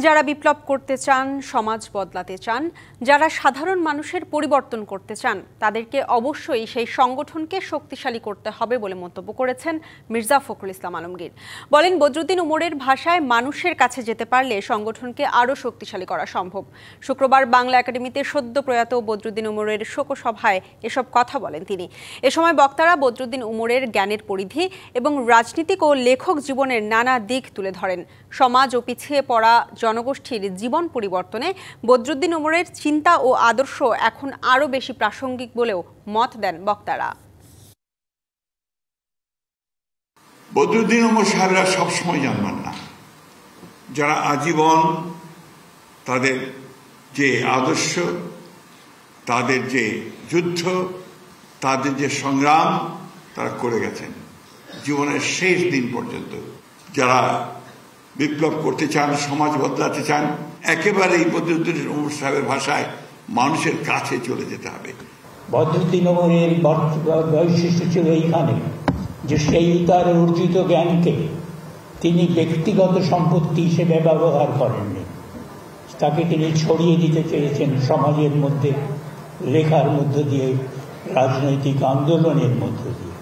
যারা বিপ্লব করতে চান, সমাজ বদলাতে চান, যারা সাধারণ মানুষের পরিবর্তন করতে চান, তাদেরকে অবশ্যই সেই সংগঠনকে শক্তিশালী করতে হবে বলে মন্তব্য করেছেন মির্জা ফখরুল ইসলাম আলমগীর। বলেন, বদরুদ্দীন উমরের ভাষায় মানুষের কাছে যেতে পারলে সংগঠনকে আরও শক্তিশালী করা সম্ভব। শুক্রবার বাংলা একাডেমিতে সদ্য প্রয়াত বদরুদ্দীন উমরের শোকসভায় এসব কথা বলেন তিনি। এ সময় বক্তারা বদরুদ্দীন উমরের জ্ঞানের পরিধি এবং রাজনীতিক ও লেখক জীবনের নানা দিক তুলে ধরেন। সমাজ ও পিছিয়ে পড়া জনগোষ্ঠীর জীবন পরিবর্তনে বদরুদ্দীন উমরের চিন্তা ও আদর্শ এখন আরও বেশি প্রাসঙ্গিক বলেও মত দেন বক্তারা। বদরুদ্দীন উমর সাহেবরা সবসময় জানবেন না, যারা আজীবন তাদের যে আদর্শ, তাদের যে যুদ্ধ, তাদের যে সংগ্রাম তারা করে গেছেন জীবনের শেষ দিন পর্যন্ত। যারা বিপ্লব করতে চান, সমাজ বদলাতে চান, একেবারেই বদরুদ্দীন উমর সাহেবের ভাষায় মানুষের কাছে চলে যেতে হবে। বদরুদ্দীন উমরের বৈশিষ্ট্য ছিল এইখানে যে সেই তার অর্জিত জ্ঞানকে তিনি ব্যক্তিগত সম্পত্তি হিসেবে ব্যবহার করেননি, তাকে তিনি ছড়িয়ে দিতে চেয়েছেন সমাজের মধ্যে, লেখার মধ্য দিয়ে, রাজনৈতিক আন্দোলনের মধ্য দিয়ে।